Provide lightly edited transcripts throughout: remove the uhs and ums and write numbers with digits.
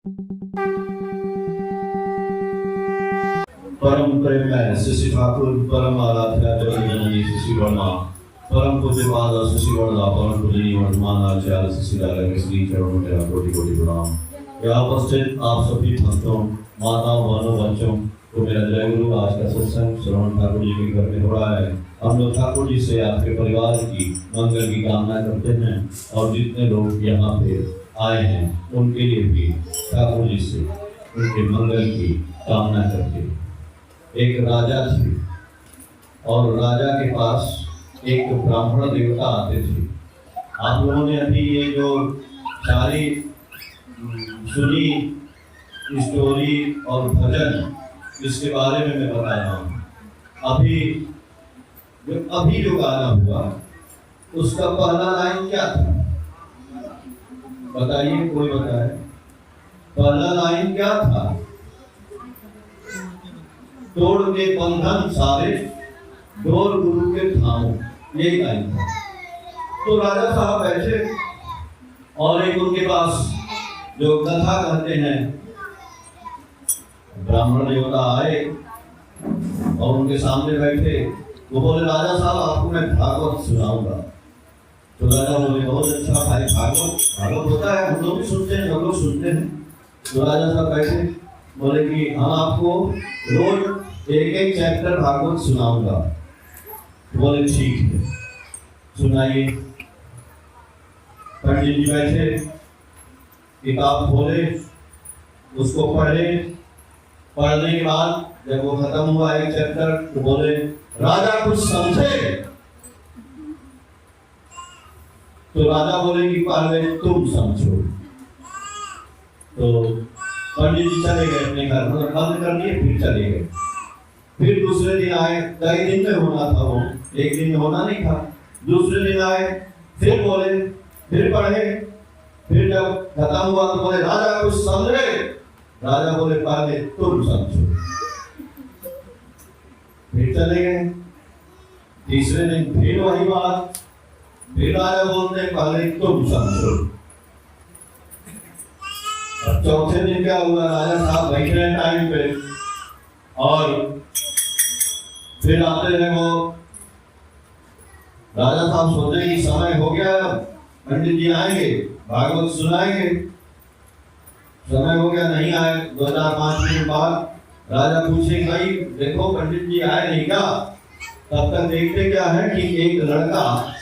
परम प्रेम शशि ठाकुर, परम आराध्या जगन्नाथ शशि वर्मा, परम पूज्यपाद शशि वर्मा, परम पूजनीय वर्तमान आचार्य शशि लाल श्री चरणों में मेरा कोटि कोटि प्रणाम। यहाँ उपस्थित आप सभी भक्तों, माताओं, बहनों, बच्चों को मेरा जय गुरु। आज का सत्संग श्रवण ठाकुर जी के घर में हो रहा है। हम लोग ठाकुर जी से आपके परिवार की मंगल की कामना करते हैं और जितने लोग यहाँ पे आए हैं उनके लिए भी ठाकुर जी से उनके मंगल की कामना करते हैं। एक राजा थे और राजा के पास एक ब्राह्मण देवता आते थे। आप लोगों ने अभी ये जो सारी सुनी स्टोरी और भजन, इसके बारे में मैं बता रहा हूँ। अभी जो गाना हुआ उसका पहला लाइन क्या था बताइए, कोई बताए पहला लाइन क्या था? तोड़ के बंधन सारे, डोर गुरु के थामो, यही लाइन था। तो राजा साहब बैठे और एक उनके पास जो कथा कहते हैं ब्राह्मण देवता आए और उनके सामने बैठे। वो बोले, राजा साहब आपको मैं भागवत सुनाऊंगा। तो राजा बोले, बहुत अच्छा भाई, भागवत होता है, हम लोग भी सुनते हैं, सब लोग सुनते हैं। तो राजा साहब बैठे, बोले कि हम आपको रोज एक एक चैप्टर भागवत सुनाऊंगा। बोले ठीक है, सुनाइए। पंडित जी बैठे, किताब खोले, उसको पढ़े। पढ़ने के बाद जब वो खत्म हुआ एक चैप्टर, तो बोले, राजा कुछ समझे? तो राजा बोले कि पहले तुम समझो। तो पंडित जी चले गए अपने घर, मतलब बंद कर दिए, फिर चले गए। फिर दूसरे दिन आए, कई दिन में होना था वो, एक दिन में होना नहीं था। दूसरे दिन आए, फिर बोले, फिर पढ़े। फिर जब खत्म हुआ तो बोले, राजा कुछ समझे? राजा बोले, पहले तुम समझो। फिर चले गए। तीसरे दिन फिर वही बात, फिर राजा बोलते, पहले तुम समझो। अब चौथे दिन क्या हुआ? राजा साहब बैठ रहे टाइम पे और फिर आते हैं वो। राजा साहब सोचे कि समय हो गया, पंडित जी आएंगे, भागवत सुनाएंगे। समय हो गया, नहीं आए। 2005 मिनट बाद राजा पूछे, भाई देखो पंडित जी आए नहीं क्या? तब तक देखते क्या है कि एक लड़का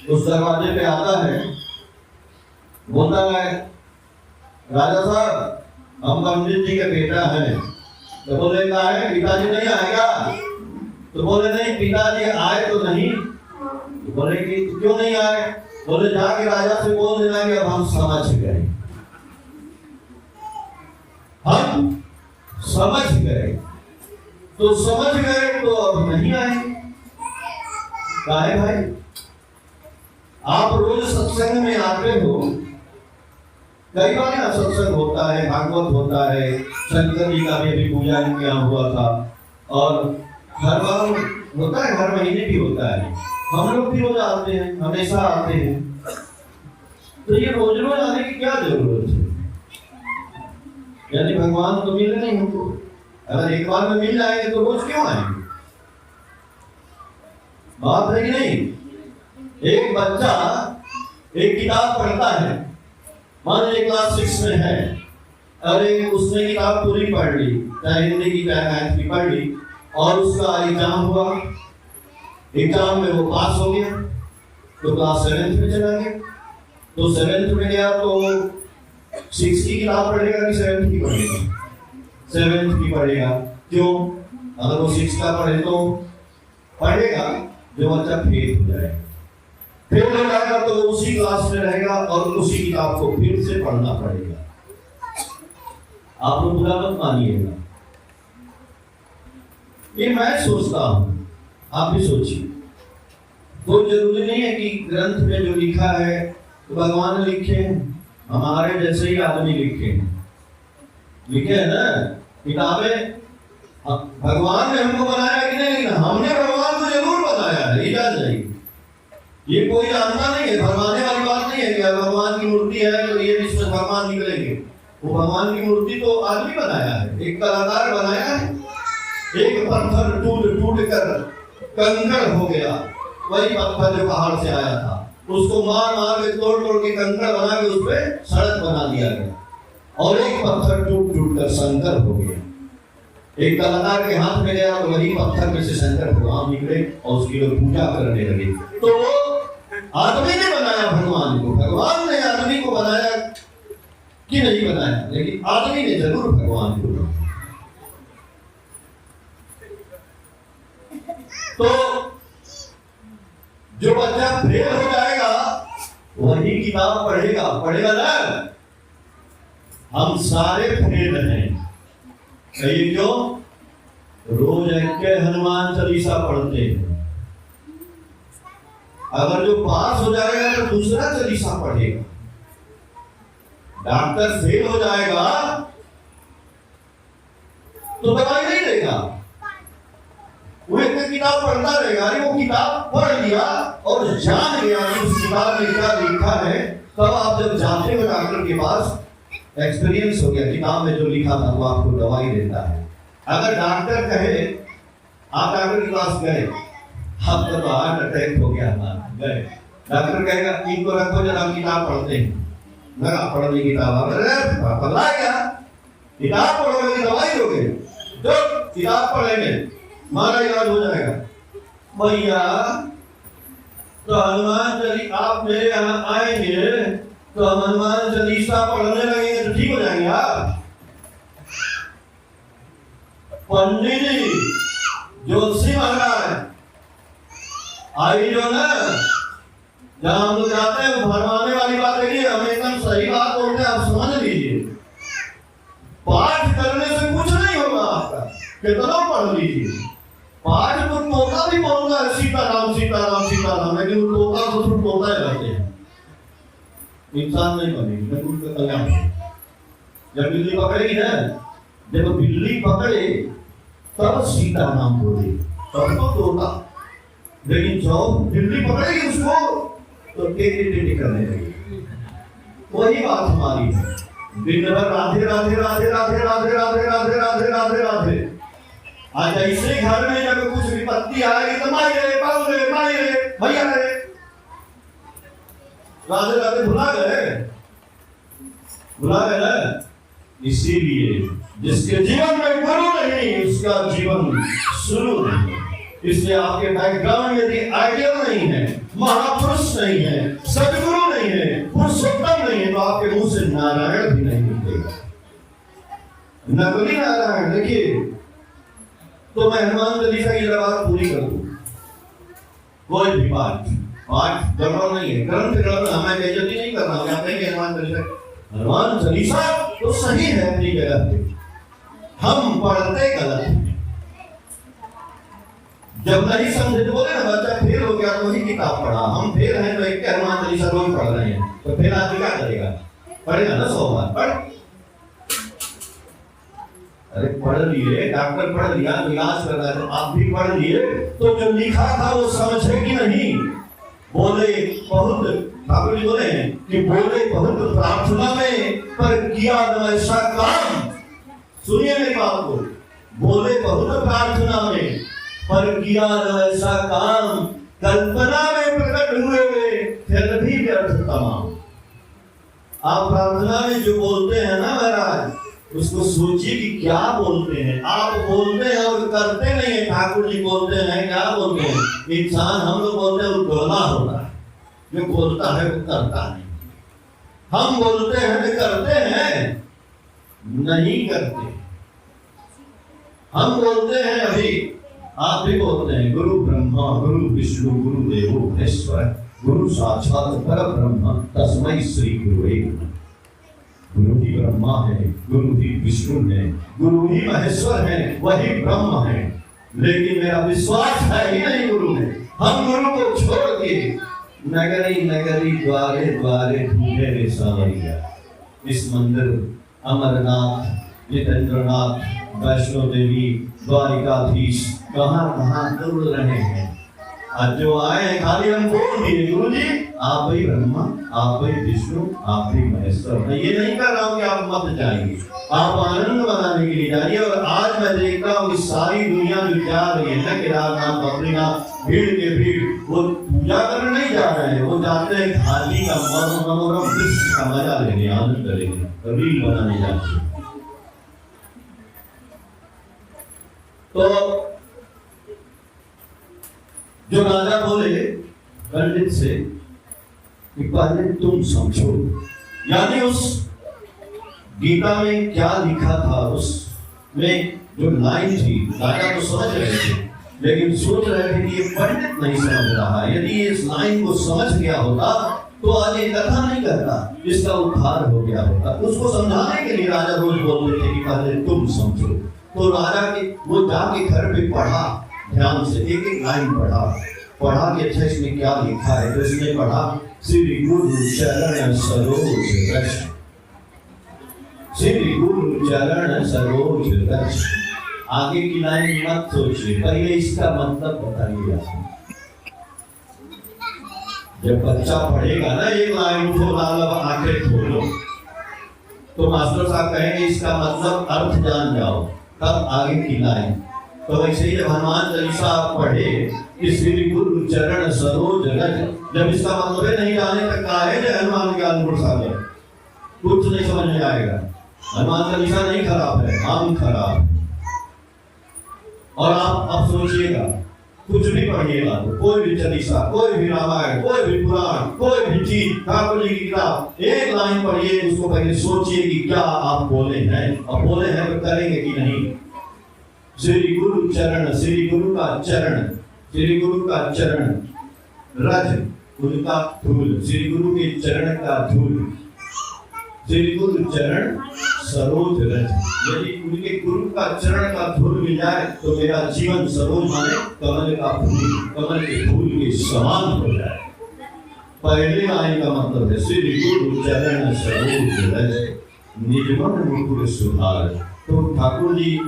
उस दरवाजे पे आता है, बोलता है, राजा साहब हम पंडित जी के बेटा हैं। तो बोले, कहा है पिताजी नहीं आएगा? तो बोले, नहीं पिताजी आए तो नहीं। तो बोले कि क्यों नहीं आए? बोले, जाके राजा से बोल देना कि अब हम समझ गए, हम समझ गए। तो समझ गए तो अब नहीं आएंगे। काहे भाई, आप रोज सत्संग में आते हो, कई बार ना सत्संग होता है, भागवत होता है, शंकर जी का भी पूजा किया हुआ था और हर बार होता है, हर महीने भी होता है। हम लोग भी रोज आते हैं, हमेशा आते हैं। तो ये रोज रोज आने की क्या जरूरत है? यानी भगवान तो मिल नहीं हमको। अगर एक बार में मिल जाएंगे तो रोज क्यों आएंगे? बात है कि नहीं? एक बच्चा एक किताब पढ़ता है, मान लीजिए क्लास 6 में है, अरे उसने किताब पूरी पढ़ ली, चाहे हिंदी की चाहे मैथ की पढ़ ली, और उसका एग्जाम हुआ, एग्जाम में वो पास हो गया, तो क्लास 7th में चला गया। तो 7th में गया तो 6 की किताब पढ़ेगा कि 7th की पढ़ेगा? 7th की पढ़ेगा। क्यों? अगर वो 6 का पढ़े तो पढ़ेगा, जो बच्चा फेल हो जाएगा, फेल हो जाएगा तो उसी क्लास में रहेगा और उसी किताब को फिर से पढ़ना पड़ेगा। आप लोग बुरा मत मानिएगा, ये मैं सोचता हूं, आप भी सोचिए। कोई जरूरी नहीं है कि ग्रंथ में जो लिखा है तो भगवान ने लिखे हैं, हमारे जैसे ही आदमी लिखे हैं, लिखे है ना किताबें। भगवान ने हमको बनाया कि नहीं? हमने भगवान को जरूर बनाया है, इजाज़त नहीं। ये कोई जानता नहीं है, भरमाने वाली बात नहीं है कि भगवान की मूर्ति है तो ये इसमें भगवान निकलेंगे। वो भगवान की मूर्ति तो आदमी बनाया है, एक कलाकार बनाया है। एक पत्थर टूट टूट कर कंकड़ हो गया, वही पत्थर जो पहाड़ से आया था, उसको मार मार के तोड़ तोड़ के कंकड़ बना के उस पर सड़क बना दिया गया। और एक पत्थर टूट टूट कर शंकर हो गया। एक कलाकार के हाथ में गया तो वही पत्थर में से शंकर भगवान निकले और उसकी लोग पूजा करने लगे। तो वो आदमी ने बनाया भगवान को, भगवान ने आदमी को बनाया कि नहीं बनाया, लेकिन आदमी ने जरूर भगवान को बनाया। तो जो बच्चा फेल हो जाएगा वही किताब पढ़ेगा ना। हम सारे फेल हैं, कहिए क्यों? रोज एक हनुमान चालीसा पढ़ते हैं। अगर जो पास हो जाएगा तो दूसरा चालीसा पढ़ेगा। डॉक्टर फेल हो जाएगा तो दवाई नहीं देगा, वो एक किताब पढ़ता रहेगा। अरे वो किताब पढ़ लिया और जान गया कि उस किताब में क्या लिखा है, तब आप जब जाते हो डॉक्टर के पास, एक्सपीरियंस हो गया, किताब में जो लिखा था वो आपको दवाई देता है। अगर डॉक्टर कहे, आप डॉक्टर के पास गए, आपका तो हार्ट अटैक हो गया, गए, डॉक्टर कहेगा इनको रखो जरा किताब पढ़ते हैं, लगा पढ़ने की किताब, पता क्या किताब पढ़ोगे दवाई दोगे, जो किताब पढ़ेंगे हमारा इलाज हो जाएगा। भैया तो हनुमान चालीसा, आप मेरे यहाँ आएंगे तो हम हनुमान चालीसा पढ़ने लगेंगे तो ठीक हो जाएंगे आप? पंडित जी, ज्योतिषी महाराज आई जो ना, जहां हम लोग जाते हैं भरमाने वाली बात है, हम एकदम सही बात बोलते हैं, आप समझ लीजिए। पाठ करने से कुछ नहीं होगा आपका, कितना पढ़ लीजिए। पाठ तो तोता भी बोलता है सीताराम सीताराम सीताराम, लेकिन वो तोता तो सिर्फ तोता ही रहते हैं, इंसान नहीं बनेगी, न उनका कल्याण। जब बिल्ली पकड़ेगी ना, जब बिल्ली पकड़े तब सीताराम बोले, तब तो तोता, लेकिन जब बिल्ली पकड़ेगी उसको तो टेढ़ी करने लगेगी। वही बात हमारी है, दिन भर राधे राधे राधे राधे राधे राधे राधे राधे राधे राधे। आज ऐसे घर में जब कुछ विपत्ति आएगी तो माई रे भैया रे, राधे राधे भुला गए ना। इसीलिए जिसके जीवन में गुरु नहीं उसका जीवन शुरू नहीं। इसलिए आपके बैकग्राउंड में यदि आइडियल नहीं है, महापुरुष नहीं है, सदगुरु नहीं है, पुरुषोत्तम नहीं है, तो आपके मुंह से नारायण भी नहीं निकलेगा। नकली नारायण। देखिए, तो मैं हनुमान चालीसा की बात पूरी कर दूं, कोई भी पाठ गड़बड़ नहीं है, ग्रंथ हमें बेइज्जती नहीं करना। आप कहेंगे हनुमान चालीसा तो सही है अपनी जगह पे, हम पढ़ते गलत हैं। जब नहीं समझे तो बोले ना, बच्चा फेल हो गया तो वही किताब पढ़ा, हम फेल हैं तो एक हनुमान चालीसा रोज पढ़ रहे हैं, तो फेल आदमी क्या करेगा? पढ़ेगा ना 100 बार। पढ़, अरे पढ़ लिए, डॉक्टर पढ़ लिया तो इलाज कर रहा है, तो आप भी पढ़ लिए तो जो लिखा था वो समझे कि नहीं? बोले बहुत, ठाकुर जी बोले हैं कि बोले बहुत प्रार्थना में पर किया न ऐसा काम। सुनिए मेरी बात को, बोले बहुत प्रार्थना में पर किया न ऐसा काम, कल्पना में प्रकट हुए फिर भी व्यर्थ तमाम। आप प्रार्थना में जो बोलते हैं ना महाराज, उसको सोचिए कि क्या बोलते हैं। आप बोलते हैं और करते नहीं है। ठाकुर जी बोलते हैं, क्या बोलते हैं? इंसान हम लोग बोलते हैं वो बोलना होता है, जो बोलता है वो करता नहीं। हम बोलते हैं तो करते हैं, नहीं करते। हम बोलते हैं, अभी आप भी बोलते हैं गुरु ब्रह्मा गुरु विष्णु गुरु देवो महेश्वर गुरु साक्षात परब्रह्म तस्मै श्री गुरुवे नमः। गुरु ही ब्रह्मा है, गुरु ही विष्णु है, गुरु ही महेश्वर है, वही ब्रह्म है। लेकिन मेरा विश्वास है ही नहीं गुरु में। हम गुरु को छोड़ के नगरी नगरी द्वारे द्वारे ढूंढे रे सावरिया। इस मंदिर अमरनाथ, जितेंद्रनाथ, वैष्णो देवी, द्वारिकाधीश कहाँ कहाँ दौड़ रहे हैं। आज जो आए खाली हम बोल दिए गुरु जी आप ही ब्रह्मा, आप ही विष्णु, आप ही महेश्वर। मैं ये नहीं कर रहा हूँ कि आप मत जाइए, आप आनंद मनाने के लिए जाइए। और आज मैं देखता हूँ कि सारी दुनिया जो जा रही है ना, केदारनाथ, बद्रीनाथ, भीड़ के भीड़, वो पूजा करने नहीं जा रहे हैं, वो जाते हैं घाटी का मनोरम दृश्य का मजा लेने, आनंद लेने, रील बनाने जाते हैं। तो जो राजा बोले पंडित से कि पहले तुम समझो, यानी उस गीता में क्या लिखा था, उसमें जो लाइन थी, राजा तो समझ रहे थे लेकिन सोच रहे थे कि ये पंडित नहीं समझ रहा है। यदि इस लाइन को समझ गया होता तो आज ये कथा नहीं करता, इसका उद्धार हो गया होता। उसको समझाने के लिए राजा रोज बोलते थे कि पहले तुम समझो। तो राजा के वो जाके घर पे पढ़ा, ध्यान से एक एक लाइन पढ़ा कि अच्छा इसमें क्या लिखा है। तो इसने पढ़ा, श्री गुरु चरण सरोज रज, श्री गुरु चरण सरोज रज। आगे की लाइन मत सोचिए, पहले इसका मतलब बताइए आप। जब बच्चा पढ़ेगा ना एक लाइन, उठो लाल आंखें खोलो, तो मास्टर साहब कहेंगे इसका मतलब अर्थ जान जाओ, तब आगे की लाइन। तो वैसे ही जब हनुमान चालीसा पढ़े कि श्री गुरु चरण सरोज रज, जब इसका मतलब नहीं जाने तक कहा है जय हनुमान ज्ञान गुण सागर, कुछ नहीं समझ में आएगा। हनुमान चालीसा नहीं खराब है, हम खराब। और आप अब सोचिएगा, कुछ भी पढ़िएगा तो कोई भी चालीसा, कोई भी रामायण, कोई भी पुराण, कोई भी चीज, ठाकुर जी की किताब, एक लाइन पढ़िए, उसको पहले सोचिए कि क्या आप बोले हैं, और बोले हैं तो करेंगे कि नहीं। श्री गुरु चरण, श्री गुरु का चरण, श्री गुरु का चरण रज, उनका धूल, श्री गुरु के चरण का धूल, श्री गुरु चरण सरोज रज। यदि उनके गुरु का चरण का धूल मिल जाए तो मेरा जीवन सरोज माने कमल का फूल, कमल के फूल के समान हो जाए। पहले लाइन का मतलब है श्री गुरु चरण सरोज रज, निजमन मुकुर सुधार। तो ठाकुर जी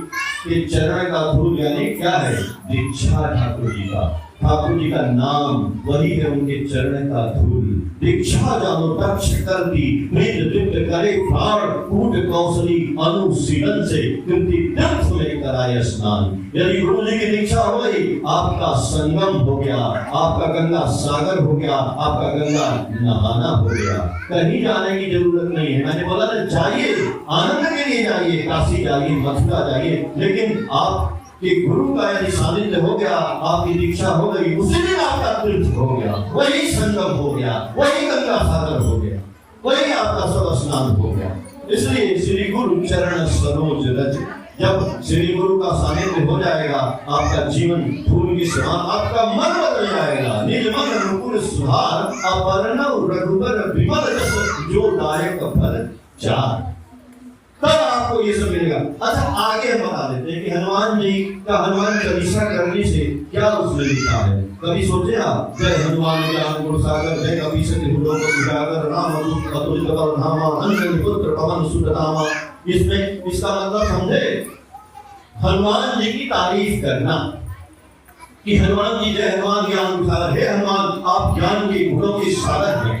के चरण का धूल यानी क्या है? दीक्षा ठाकुर जी का, ठाकुर जी का नाम वही है उनके चरण का धूल। दीक्षा जानो दक्ष करती, मृद दीप्त करे प्राण, कूट कौशली अनुशीलन से कृति तीर्थ में कराए स्नान। यदि गुरु जी की दीक्षा हो गई, आपका संगम हो गया, आपका गंगा सागर हो गया, आपका गंगा नहाना हो गया, कहीं जाने की जरूरत नहीं है। मैंने बोला ना जाइए, आनंद के लिए जाइए, काशी जाइए, मथुरा जाइए, लेकिन आप कि गुरु का यदि सानिध्य हो गया, आपकी दीक्षा हो गई, उसी दिन आपका तीर्थ हो गया, वही संगम हो गया, वही गंगा सागर हो गया, वही आपका सब स्नान हो गया। इसलिए श्री गुरु चरण सरोज रज, जब श्री गुरु का सानिध्य हो जाएगा, आपका जीवन फूल की समान, आपका मन बदल जाएगा। निज मन मुकुर सुधार, अपरनव रघुबर विमल जस, जो दायक फल चार। तब आपको ये सब मिलेगा। अच्छा आगे हम बता देते हैं कि हनुमान जी का हनुमान चालीसा करने से क्या उसमें लिखा है। कभी सोचे आप? जय हनुमान ज्ञान गुण सागर, जय कपीस तिहुँ लोक उजागर, रामदूत अतुलित बल धामा, अंजनी पुत्र पवन सुत नामा। इसमें इसका मतलब समझे, हनुमान जी की तारीफ करना कि हनुमान जी जय हनुमान ज्ञान गुण सागर, हे हनुमान आप ज्ञान के गुणों के सागर हैं।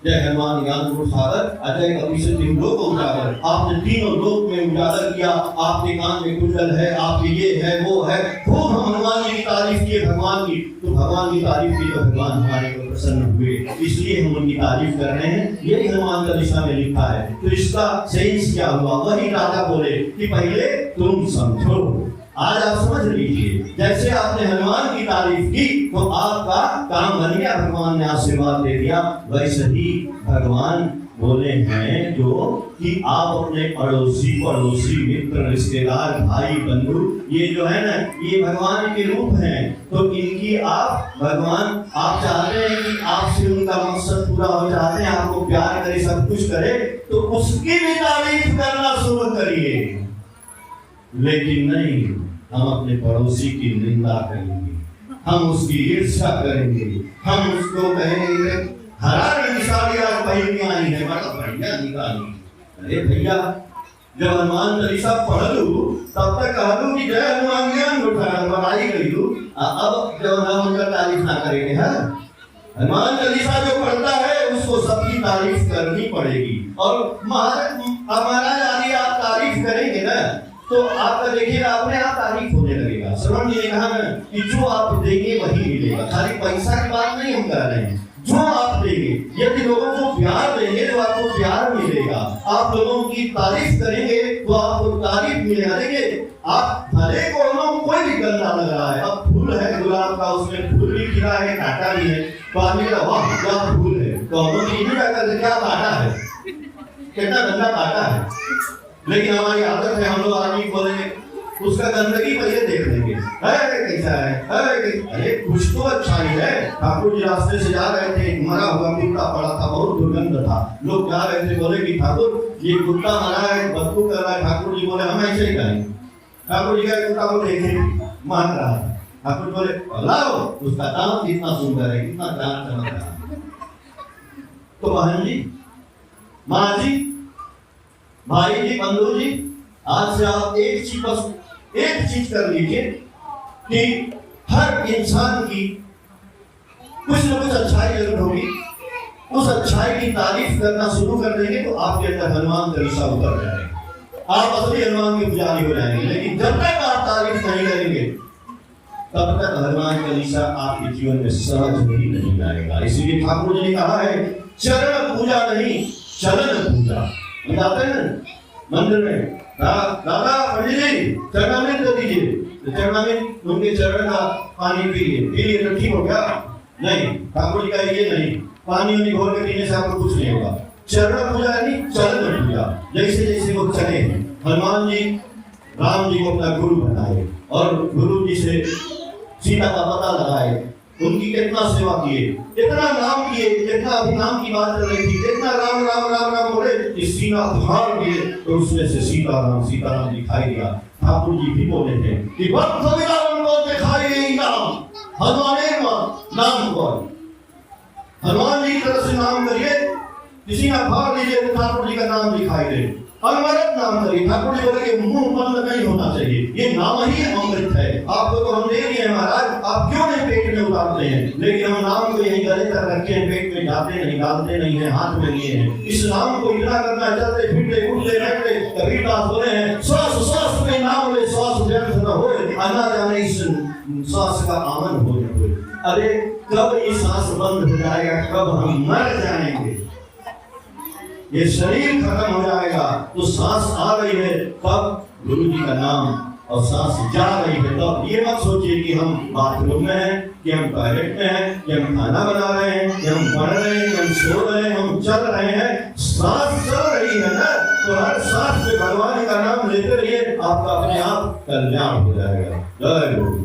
जय हनुमान ज्ञान गुण सागर, अजय कपीस तिहुँ लोक उजागर, आपने तीनों लोक में उजागर किया, आपके कान में कुंडल है, आपके ये है वो है। खूब हम हनुमान जी की तारीफ किए भगवान की, तो भगवान की तारीफ की तो भगवान हमारे को प्रसन्न हुए, इसलिए हम उनकी तारीफ कर रहे हैं। यही हनुमान चालीसा में लिखा है। तो इसका सेंस क्या हुआ? वही राजा बोले कि पहले तुम समझो। आज आप समझ लीजिए, जैसे आपने हनुमान की तारीफ की तो आपका काम बन गया, भगवान ने आशीर्वाद दे दिया। वैसे ही भगवान बोले हैं जो कि आप अपने पड़ोसी मित्र रिश्तेदार भाई बंधु, ये जो है ना, ये भगवान के रूप हैं। तो इनकी आप भगवान, आप चाहते हैं कि आपसे उनका मकसद पूरा हो, चाहते हैं आपको प्यार करे, सब कुछ करे, तो उसकी भी तारीफ करना शुरू करिए। लेकिन नहीं, हम अपने पड़ोसी की निंदा करेंगे, हम उसकी ईर्ष्या करेंगे, हम उसको कहेंगे हरा निशानियां पहली आई है, बड़ा बढ़िया निकाली। अरे भैया, जब हनुमान चालीसा पढ़ लूं तब तक कह दूं कि जय हनुमान ज्ञान गुण सागर, बड़ाई कर लूं। अब जब हम उनका तारीफ ना करेंगे, है हनुमान चालीसा जो पढ़ता है उसको सबकी तारीफ करनी पड़ेगी। और महाराज आदि आप तारीफ करेंगे ना तो आपका देखिएगा अपने आप तारीफ होने लगेगा। श्रवण जी ने कहा ना कि जो आप देंगे वही मिलेगा। खाली पैसा की बात नहीं हम कर रहे हैं, जो आप देंगे, यदि लोगों को प्यार देंगे तो आपको प्यार मिलेगा। आप लोगों की तारीफ करेंगे तो आपको तारीफ मिलेगा। देखिए आप भले को कोई भी गंदा लग रहा है, अब फूल है गुलाब का, उसमें फूल भी खिला है, कांटा भी है, तो आदमी का वाह क्या फूल है, तो हम लोग ये कहते क्या कांटा है, कितना गंदा कांटा है। लेकिन हमारी आदत है, हम लोग आदमी बोलेंगे उसका गंदगी पहले देख लेंगे, कैसा है, अरे कुछ तो अच्छा ही है। ठाकुर जी रास्ते से जा रहे थे, मरा हुआ कुत्ता पड़ा था, बहुत दुर्गंध था। लोग जा रहे थे, बोले कि ठाकुर ये कुत्ता मरा है, बदबू कर रहा है। ठाकुर जी बोले हम ऐसे ही करेंगे। ठाकुर जी का कुत्ता को देखे मान रहा है। ठाकुर बोले लाओ, उसका दांत कितना सुंदर है, कितना दांत चमक रहा है। तो बहन जी, माँ जी, भाई जी, बंधु जी, आज से आप एक चीज कर लीजिए कि हर इंसान की कुछ न कुछ अच्छाई जरूर होगी। उस अच्छाई की तारीफ करना शुरू कर देंगे तो आपके अंदर हनुमान चालीसा उतर जाएगा, आप असली हनुमान के पुजारी हो जाएंगे। लेकिन जब तक आप तारीफ नहीं करेंगे तब तक हनुमान चालीसा आपके जीवन में सहज नहीं आएगा। इसलिए ठाकुर जी ने कहा है चरण पूजा नहीं चरण पूजा। जाते हैं मंदिर में, दादा पंडित जी चरणामृत दे दीजिए, तो चरणामृत उनके चरण का पानी पी लिए तो ठीक हो गया? नहीं, ठाकुर जी का ये नहीं, पानी उन्हें घोल के पीने से आपको कुछ नहीं होगा। चरण पूजा नहीं चरण पूजा। जैसे जैसे वो चले हैं, हनुमान जी राम जी को अपना गुरु बनाए और गुरु जी से सीता का पता लगाए, उनकी कितना सेवा किए, इतना नाम किए, इतना अभिनाम की बात कर रही थी, इतना राम राम राम राम बोले कि सीना उखाड़ दिए तो उसमें से सीताराम दिखाई दिया। ठाकुर जी भी बोले थे कि भक्त उनको दिखाई नहीं नाम, हनुमान नाम को हनुमान जी की तरफ से नाम करिए, किसी का फाड़ लीजिए तो ठाकुर जी का नाम दिखाई दे। अमृत नाम करिए, ठाकुर जी बोले कि मुंह बंद नहीं होना चाहिए, ये नाम ही अमृत है। आपको तो हम दे दिए महाराज, आप क्यों नहीं पेट में उतारते हैं? लेकिन हम नाम को यही गले तक रखे हैं, पेट में जाते नहीं, डालते नहीं है, हाथ में लिए हैं। इस नाम को इतना करना है, चलते फिरते उठते बैठते। कबीर दास बोले हैं श्वास श्वास में नाम ले, श्वास व्यर्थ न होए, आना जाने इस श्वास का आमन हो जाए। अरे कब ये सांस बंद हो जाएगा, कब हम मर जाएंगे, ये शरीर खत्म हो जाएगा। तो सांस आ रही है तब गुरु जी का नाम, और सांस जा रही है तब ये मत सोचिए कि हम बाथरूम में हैं, कि हम टॉयलेट में हैं, कि हम खाना बना रहे हैं, कि हम पढ़ रहे हैं, कि हम सो रहे हैं, हम चल रहे हैं। सांस चल रही है ना, तो हर सांस में भगवान का नाम लेते रहिए, आपका अपने आप कल्याण हो जाएगा। जय गुरु।